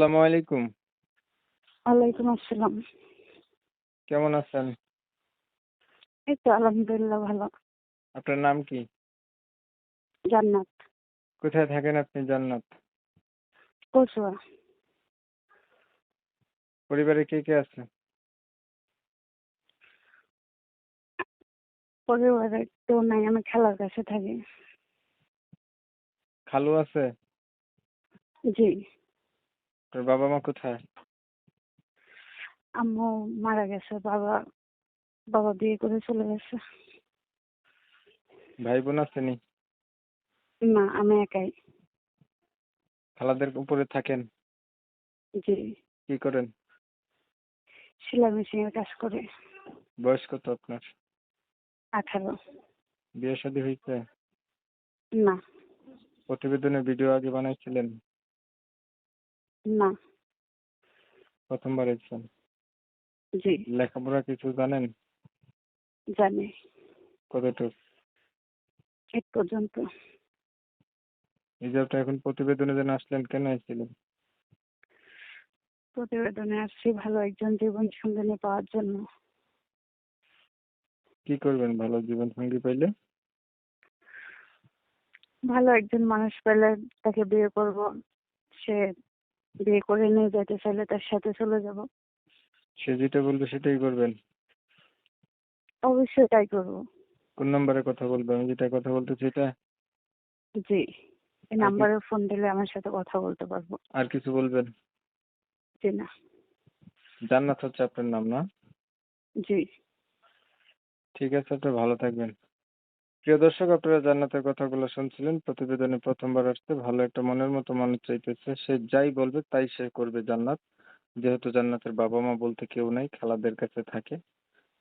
আসসালামু আলাইকুম। ওয়ালাইকুম আসসালাম। কেমন আছেন? এই তো আলহামদুলিল্লাহ ভালো। আপনার নাম কি? জান্নাত, কোথায় থাকেন আপনি জান্নাত? কচুয়া। পরিবারে কে কে আছে? পরিবারে কেউ নাই, আমি খালার কাছে থাকি। খালু আছে? জি, তোর বাবা মা কোথায়? আম্মু মারা গেছে, বাবা বাবা বিয়ে করে চলে গেছে। ভাই বোন আসেনি? না, আমি একাই। খালাদের উপরে থাকেন? জি, কি করেন? সেলাই মেশিনের কাজ করে। বয়স কত আপনার? 18। বিয়ে শাদী হয়েছে? না, প্রতিবেদনের ভিডিও আগে বানাইছিলেন? না। প্রথমবার এসেছেন? জি, লেখাপড়া কিছু জানেন? জানি। কতটুকু? এই পর্যন্ত। এই যে আপনি এখন প্রতিবেদনের জন্য আসলেন, কেন এসেছিলেন? প্রতিবেদনে আসছি ভালো একজন জীবন সঙ্গিনী পাওয়ার জন্য। কি করবেন ভালো জীবন সঙ্গী পাইলে? ভালো একজন মানুষ পেলে তাকে বিয়ে করব। সে বিয়ে করে নিয়ে যেতে চাইলে তার সাথে চলে যাব। সে যেটা বলবে সেটাই করবেন? অবশ্যই তাই করব। কোন নম্বরে কথা বলবে? আমি যেটা কথা বলতে সেটা? জি, এই আর কি, নাম্বারে ফোন দিলে আমার সাথে কথা বলতে পারবো। আর কিছু বলবেন? জি না। জান্নাত হচ্ছে আপনার নাম না? জি, ঠিক আছে, আপনি ভালো থাকবেন। প্রিয় দর্শক, আপনারা জান্নাতের কথাগুলো শুনছিলেন। প্রতিবেদনে প্রথমবার আসছে, ভালো একটা মনের মতো মানুষ চাইতেছে। সে যাই বলবে তাই সে করবে জান্নাত। যেহেতু জান্নাতের বাবা মা বলতে কেউ নাই, খালাদের কাছে থাকে।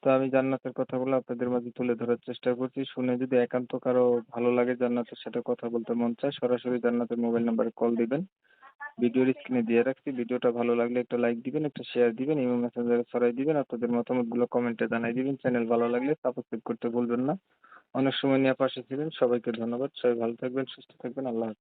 তো আমি জান্নাতের কথাগুলো আপনাদের মাঝে তুলে ধরার চেষ্টা করছি। শুনে যদি একান্ত কারো ভালো লাগে, জান্নাতের সাথে কথা বলতে মন চায়, সরাসরি জান্নাতের মোবাইল নাম্বারে কল দিবেন। ভিডিওর স্ক্রিনে দিয়ে রাখছি। ভিডিওটা ভালো লাগলে একটা লাইক দিবেন, একটা শেয়ার দিবেন, ইমো মেসেঞ্জারে ছড়াই দিবেন। আপনাদের মতামতগুলো কমেন্টে জানাই দিবেন। চ্যানেল ভালো লাগলে সাবস্ক্রাইব করতে ভুলবেন না। অনেক সময় নিয়ে পাশে ছিলেন, সবাইকে ধন্যবাদ। সবাই ভালো থাকবেন, সুস্থ থাকবেন। আল্লাহ হাফেজ।